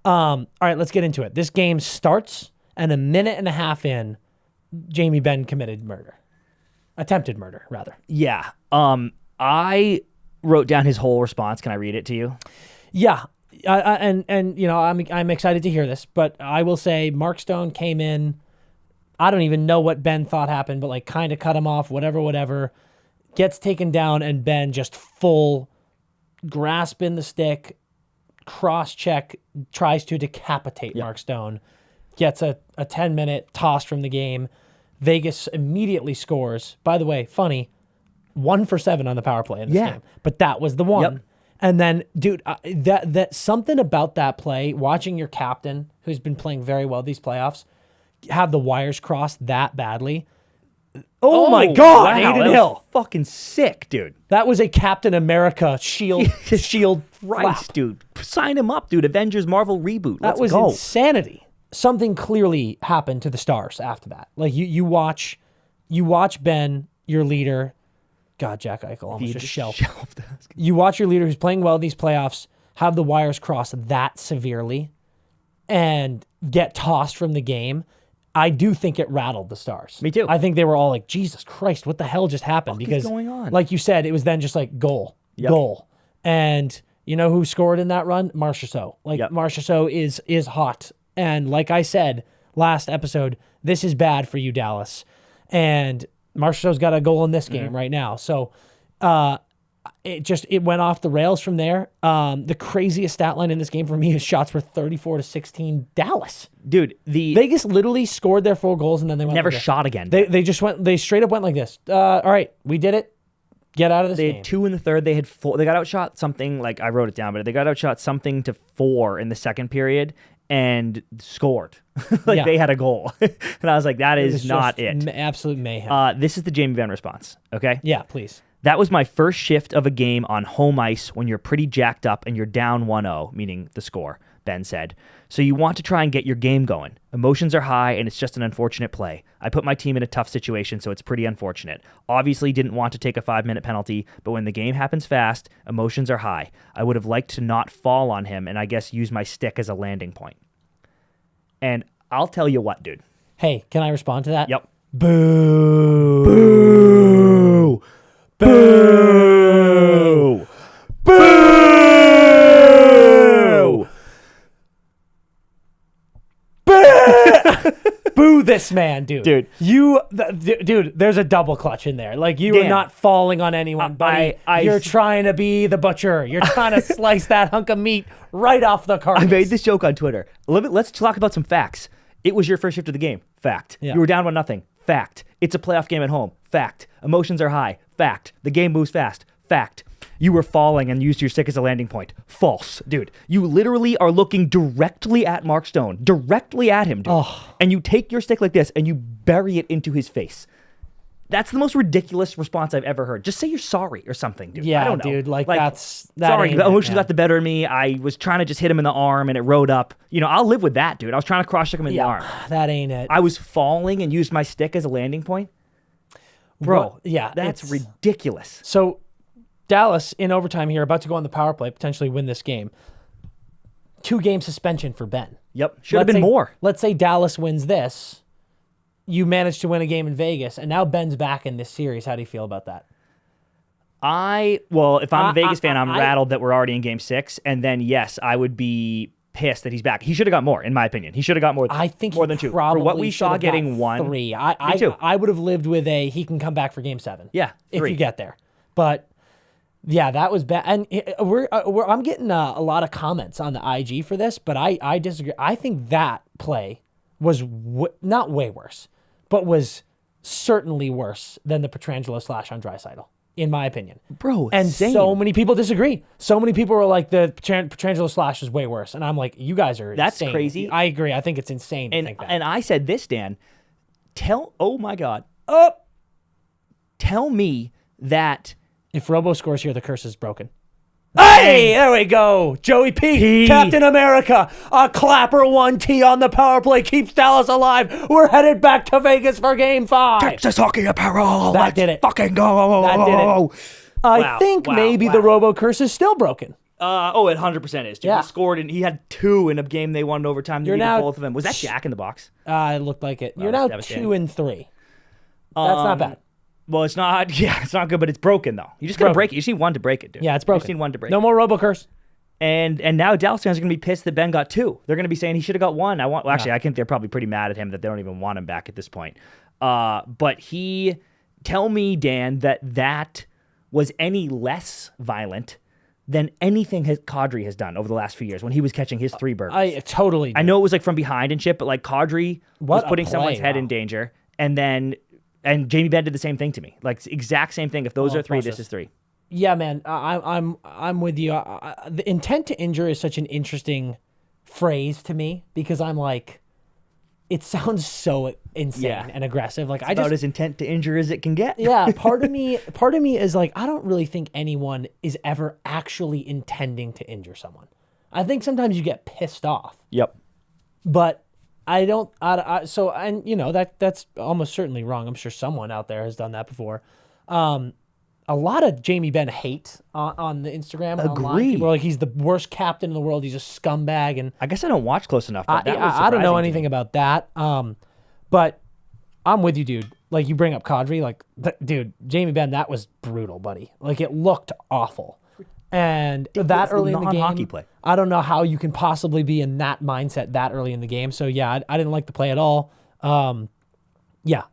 All right, let's get into it. This game starts, and a minute and a half in, Jamie Benn committed murder. Attempted murder, rather.
Yeah. I wrote down his whole response. Can I read it to you?
Yeah. And you know, I'm excited to hear this, but I will say Mark Stone came in. I don't even know what Ben thought happened, but like kind of cut him off, whatever. Gets taken down, and Ben just full grasp in the stick, cross check, tries to decapitate Mark Stone. Gets a 10-minute toss from the game. Vegas immediately scores. By the way, funny, 1 for 7 on the power play in this game, but that was the one.
Yep.
And then, dude, that something about that play, watching your captain, who's been playing very well these playoffs, have the wires crossed that badly. Oh my God,
wow,
Aiden
that
Hill.
was fucking sick, dude.
That was a Captain America shield
Christ,
flap.
dude. Sign him up, dude. Avengers Marvel reboot.
That
Let's
was
go.
insanity. Something clearly happened to the Stars after that. Like you watch Ben, your leader. God, Jack Eichel almost just shelved. You watch your leader who's playing well these playoffs have the wires crossed that severely and get tossed from the game. I do think it rattled the Stars.
Me too.
I think they were all like, Jesus Christ, what the hell just happened?
What is going on?
Like you said, it was then just like goal. And you know who scored in that run? Marchessault. Like Marchessault is hot. And like I said last episode, this is bad for you, Dallas. And Marchessault's got a goal in this game right now. So it went off the rails from there. The craziest stat line in this game for me is shots were 34-16 Dallas.
Dude,
Vegas literally scored their 4 goals and then they went
never
like this.
shot again.
They straight up went like this. All right, we did it. Get out of this
They
game.
had 2 in the third. They had 4. They got outshot something, like I wrote it down, but they got outshot something to 4 in the second period and scored. They had a goal. And I was like, that is not it.
Absolute mayhem.
This is the Jamie Benn response, okay?
Yeah, please.
That was my first shift of a game on home ice when you're pretty jacked up and you're down 1-0, meaning the score, Ben said. So you want to try and get your game going. Emotions are high, and it's just an unfortunate play. I put my team in a tough situation, so it's pretty unfortunate. Obviously didn't want to take a 5-minute penalty, but when the game happens fast, emotions are high. I would have liked to not fall on him and I guess use my stick as a landing point. And I'll tell you what, dude.
Hey, can I respond to that?
Yep.
Boo.
Boo. Boo. Boo.
Boo this man, dude.
Dude.
Dude, there's a double clutch in there. Like, you are
Dan,
not falling on anyone, buddy. You're trying to be the butcher. You're trying to slice that hunk of meat right off the carcass.
I made this joke on Twitter. Let's talk about some facts. It was your first shift of the game. Fact.
Yeah.
You were down 1-0. Fact. It's a playoff game at home. Fact. Emotions are high. Fact. The game moves fast. Fact. You were falling and used your stick as a landing point. False. Dude, you literally are looking directly at Mark Stone. Directly at him, dude.
Oh.
And you take your stick like this and you bury it into his face. That's the most ridiculous response I've ever heard. Just say you're sorry or something, dude.
Yeah,
I don't know.
dude, that
sorry,
ain't
the
it,
emotions
man.
got the better of me. I was trying to just hit him in the arm and it rode up. You know, I'll live with that, dude. I was trying to cross-check him in the arm.
That ain't it.
I was falling and used my stick as a landing point. Bro,
yeah,
that's
it's
ridiculous.
So Dallas in overtime here, about to go on the power play, potentially win this game. 2-game suspension for Ben.
Yep, should have been more.
Let's say Dallas wins this. You managed to win a game in Vegas, and now Ben's back in this series. How do you feel about that?
If I'm a Vegas fan, I'm rattled that we're already in game 6. And then, yes, I would be pissed that he's back. He should have got more, in my opinion. He should have got more.
I think
more
he
than 2.
probably
For what we
should
saw
have
getting
got
1.
3.
Me too.
I would have lived with he can come back for game 7.
Yeah,
if
3.
you get there. But yeah, that was bad. And I'm getting a lot of comments on the IG for this, but I disagree. I think that play was not way worse, but was certainly worse than the Pietrangelo slash on Draisaitl, in my opinion.
Bro,
and
insane.
so many people disagree. So many people were like, the Pietrangelo slash is way worse. And I'm like, you guys are
That's
insane.
crazy.
I agree. I think it's insane to think that.
And I said this, Dan. Oh my God. Tell me that
if Robo scores here, the curse is broken. Hey, there we go. Joey P, Captain America. A clapper 1T on the power play keeps Dallas alive. We're headed back to Vegas for game 5.
Texas hockey apparel.
That did it.
Fucking go.
That did it. I think maybe the Robo curse is still broken.
It 100% is. Dude.
Yeah.
He scored and he had 2 in a game they won in overtime. They
You're
needed
now-
both of them. Was that Jack in the box?
It looked like it. You're now
that's
2-3. That's not bad.
Well, it's not. Yeah, it's not good, but it's broken though. You just gotta break it. You just need one to break it, dude.
Yeah, it's
You
broken.
just need one to break.
No more Robo curse.
And now Dallas fans are gonna be pissed that Ben got 2. They're gonna be saying he should have got 1. I think they're probably pretty mad at him that they don't even want him back at this point. But tell me, Dan, that was any less violent than anything Kadri has done over the last few years when he was catching his 3 burgers.
I totally do.
I know it was like from behind and shit, but like Kadri was putting someone's head
wow.
in danger, and Jamie Benn did the same thing to me. Like exact same thing. If those are 3, this is 3.
Yeah, man, I'm with you. The intent to injure is such an interesting phrase to me because I'm like, it sounds so insane and aggressive. Like
It's about as intent to injure as it can get.
yeah, part of me is like, I don't really think anyone is ever actually intending to injure someone. I think sometimes you get pissed off,
Yep.
but I don't. That's almost certainly wrong. I'm sure someone out there has done that before. A lot of Jamie Benn hate on the Instagram and online.
Agree.
People are like, he's the worst captain in the world. He's a scumbag. And
I guess I don't watch close enough. But that was
I don't know
surprising to
anything
me.
about that. But I'm with you, dude. Like, you bring up Kadri. Like, dude, Jamie Benn, that was brutal, buddy. Like, it looked awful. And that early in the game,
non-hockey play.
I don't know how you can possibly be in that mindset that early in the game. So, yeah, I didn't like the play at all. Yeah.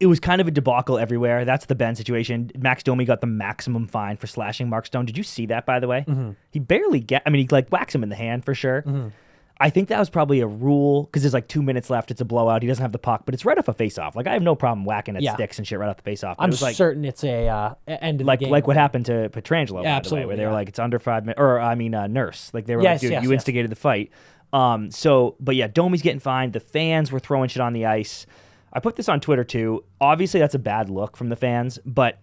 It was kind of a debacle everywhere. That's the Ben situation. Max Domi got the maximum fine for slashing Mark Stone. Did you see that, by the way? Mm-hmm. He barely he whacks him in the hand for sure. Mm-hmm. I think that was probably a rule because there's like 2 minutes left. It's a blowout. He doesn't have the puck, but it's right off a face-off. Like, I have no problem whacking at sticks and shit right off the face-off.
I'm certain it's a end of the game.
Like what happened to Pietrangelo, by the way, where they were like, it's under 5 minutes. Or, Nurse. Like, they were like, dude, you instigated the fight. But yeah, Domi's getting fined. The fans were throwing shit on the ice. I put this on Twitter too. Obviously, that's a bad look from the fans, but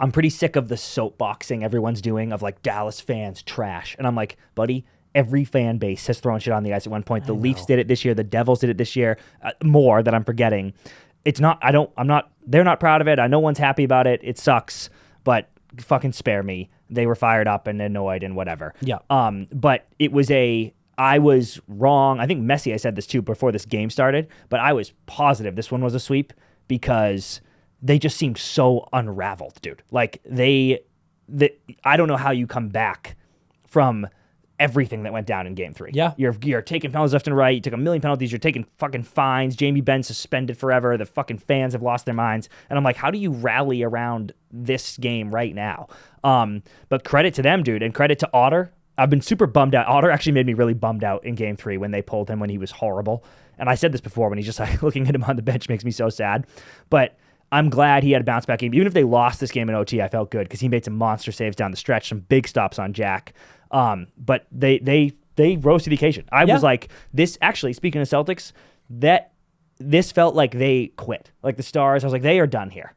I'm pretty sick of the soapboxing everyone's doing of like Dallas fans trash. And I'm like, buddy, every fan base has thrown shit on the ice at one point. The Leafs did it this year. The Devils did it this year. More that I'm forgetting. It's not, they're not proud of it. No one's happy about it. It sucks, but fucking spare me. They were fired up and annoyed and whatever.
Yeah.
But I was wrong. I think I said this too before this game started, but I was positive this one was a sweep because they just seemed so unraveled, dude. Like I don't know how you come back from everything that went down in game 3.
Yeah.
You're taking penalties left and right. You took a million penalties. You're taking fucking fines. Jamie Benn suspended forever. The fucking fans have lost their minds. And I'm like, how do you rally around this game right now? But credit to them, dude, and credit to Otter. I've been super bummed out. Otter actually made me really bummed out in game 3 when they pulled him when he was horrible. And I said this before, when he's just like looking at him on the bench makes me so sad. But I'm glad he had a bounce back game. Even if they lost this game in OT, I felt good because he made some monster saves down the stretch, some big stops on Jack. But they rose to the occasion. I was like, this actually, speaking of Celtics, this felt like they quit. Like the Stars, I was like, they are done here.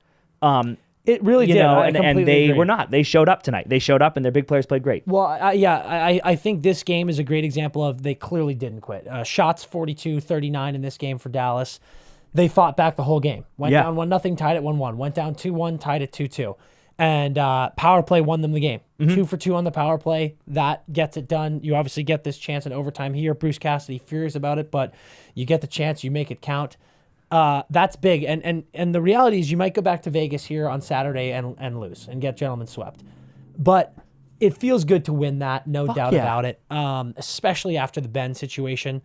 It really did.
And they were not. They showed up tonight. They showed up and their big players played great.
Well, I think this game is a great example of they clearly didn't quit. Shots 42-39 in this game for Dallas. They fought back the whole game. Went down 1-0, tied at 1-1. Went down 2-1, tied at 2-2. And power play won them the game. 2 for 2 on the power play. That gets it done. You obviously get this chance in overtime here. Bruce Cassidy furious about it, but you get the chance. You make it count. That's big. And the reality is you might go back to Vegas here on Saturday and lose and get gentlemen swept. But it feels good to win that, no doubt about it, especially after the Benn situation.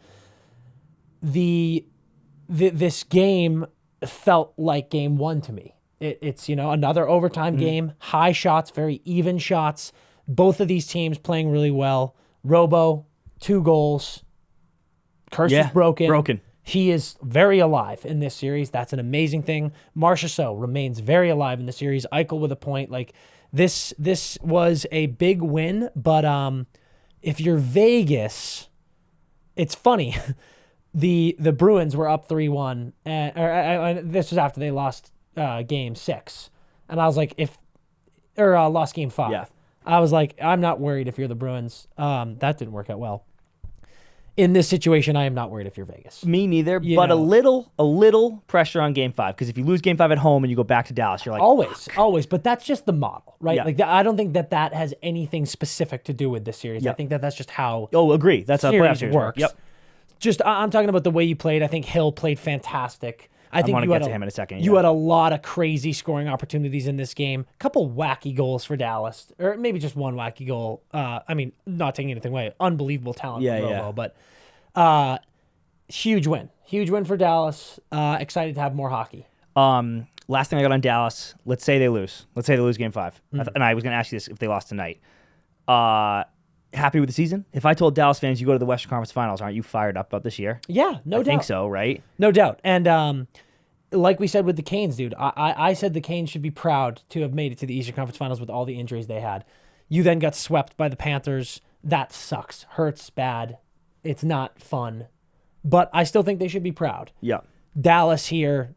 This game felt like game 1 to me. It's another overtime game, high shots, very even shots. Both of these teams playing really well. Robo, 2 goals. Curse is broken. He is very alive in this series. That's an amazing thing. Marchessault remains very alive in the series. Eichel with a point. Like this was a big win, but if you're Vegas, it's funny. The Bruins were up 3-1, and this was after they lost game 6, and I was like, lost game 5.
Yeah.
I was like, I'm not worried if you're the Bruins. That didn't work out well. In this situation, I am not worried if you're Vegas.
Me neither, but a little pressure on game 5, because if you lose game 5 at home and you go back to Dallas, you're like,
always. But that's just the model, right?
Yeah.
Like I don't think that has anything specific to do with this series. I think that's just how.
Oh, agree. That's how playoff series
works.
Yep.
Just I'm talking about the way you played. I think Hill played fantastic. I want
to get to him in a second.
You had a lot of crazy scoring opportunities in this game. A couple wacky goals for Dallas, or maybe just one wacky goal. I mean, not taking anything away. Unbelievable talent from Robo, but huge win for Dallas. Excited to have more hockey.
Last thing I got on Dallas. Let's say they lose. Let's say they lose game 5. And I was going to ask you this if they lost tonight. Happy with the season? If I told Dallas fans you go to the Western Conference Finals, aren't you fired up about this year?
Yeah, no doubt.
I think so, right?
No doubt. And like we said with the Canes, dude, I said the Canes should be proud to have made it to the Eastern Conference Finals with all the injuries they had. You then got swept by the Panthers. That sucks. Hurts bad. It's not fun. But I still think they should be proud.
Yeah.
Dallas here,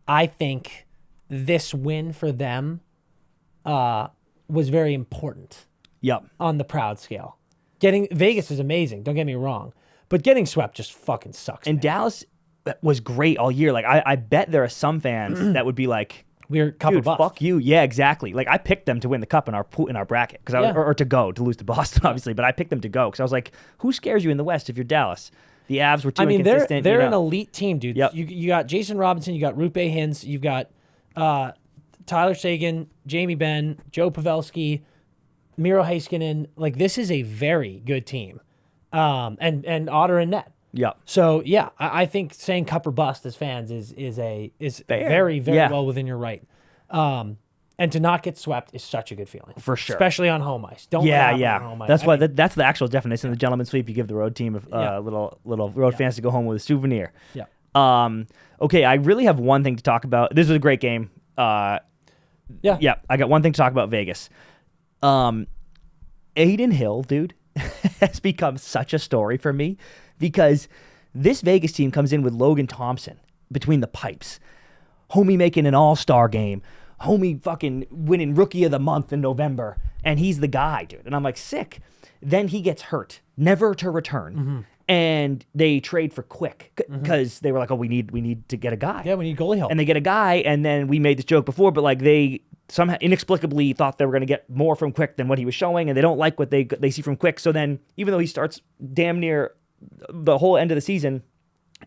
I think this win for them was very important.
Yep.
On the proud scale. Getting Vegas is amazing, don't get me wrong, but getting swept just fucking sucks.
And
man.
Dallas was great all year. Like I bet there are some fans that would be like,
"We're cup of bust.
Fuck you." Yeah, exactly. Like I picked them to win the cup in our bracket because or to lose to Boston, obviously. But I picked them to go because I was like, "Who scares you in the West if you're Dallas?" The Avs were too inconsistent.
They're an elite team, dude.
Yep.
You got Jason Robinson, you got Rupe Hintz, you've got Tyler Seguin, Jamie Benn, Joe Pavelski, Miro Heiskanen. Like this is a very good team, and Otter and net.
Yeah.
So yeah, I think saying cup or bust as fans is very well within your right. And to not get swept is such a good feeling.
For sure.
Especially on home ice. Don't on home ice.
That's why that's the actual definition of the gentleman's sweep. You give the road team little road fans to go home with a souvenir.
Yeah.
Okay, I really have one thing to talk about. This was a great game. Yeah, I got one thing to talk about Vegas. Aiden Hill, dude, has become such a story for me because this Vegas team comes in with Logan Thompson between the pipes. Homie making an all-star game. Homie fucking winning Rookie of the Month in November. And he's the guy, dude. And I'm like, sick. Then he gets hurt, never to return. And they trade for Quick because they were like, oh, we need to get a guy.
Yeah, we need goalie help.
And they get a guy, and then we made this joke before, but like they somehow inexplicably thought they were going to get more from Quick than what he was showing, and they don't like what they see from Quick. So then, even though he starts damn near the whole end of the season,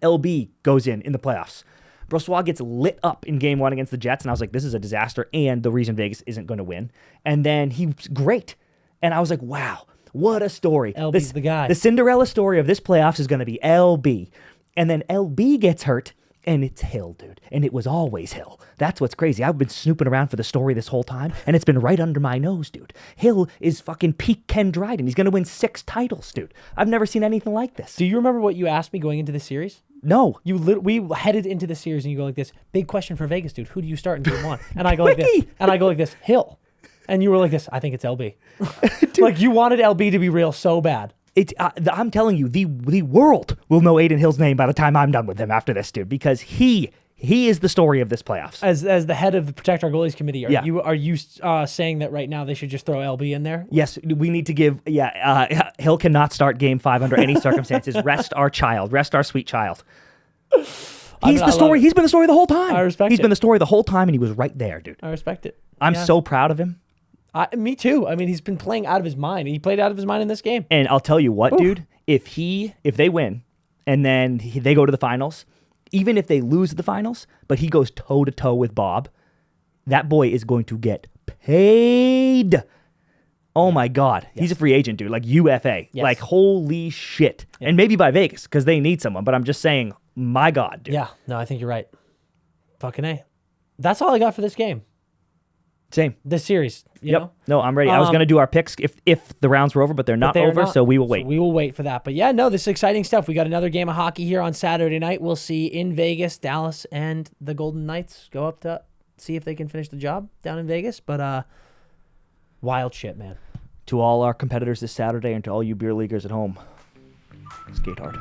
LB goes in the playoffs. Brossoit gets lit up in game 1 against the Jets, and I was like, this is a disaster, and the reason Vegas isn't going to win. And then he was great. And I was like, wow, what a story.
LB's the guy.
The Cinderella story of this playoffs is going to be LB. And then LB gets hurt, and it's Hill, dude. And it was always Hill. That's what's crazy. I've been snooping around for the story this whole time, and it's been right under my nose, dude. Hill is fucking peak Ken Dryden. He's going to win 6 titles, dude. I've never seen anything like this.
Do you remember what you asked me going into the series?
No.
We headed into the series, and you go like this, big question for Vegas, dude. Who do you start in game 1? And I go like this. And I go like this, Hill. And you were like this, I think it's LB. Like, you wanted LB to be real so bad.
I'm telling you, the world will know Aiden Hill's name by the time I'm done with him after this, dude, because he is the story of this playoffs.
As the head of the Protect Our Goalies Committee, are you saying that right now they should just throw LB in there?
Yes, we need to give. Hill cannot start Game 5 under any circumstances. Rest our child. Rest our sweet child. He's the story. He's been the story the whole time.
I respect it.
He's been the story the whole time, and he was right there, dude.
I respect it.
I'm so proud of him.
Me too. I mean, he's been playing out of his mind. He played out of his mind in this game.
And I'll tell you what, dude. If they win, and then they go to the finals, even if they lose the finals, but he goes toe to toe with Bob, that boy is going to get paid. Oh my God. He's a free agent, dude. Like UFA.
Yes.
Like holy shit. Yeah. And maybe by Vegas because they need someone. But I'm just saying, my God, dude.
Yeah. No, I think you're right. Fucking A. That's all I got for this game.
Same.
This series. You know?
No, I'm ready. I was going to do our picks if the rounds were over, but they're not over, so we will wait.
So we will wait for that. But yeah, no, this is exciting stuff. We got another game of hockey here on Saturday night. We'll see in Vegas, Dallas, and the Golden Knights go up to see if they can finish the job down in Vegas. But wild shit, man.
To all our competitors this Saturday and to all you beer leaguers at home, skate hard.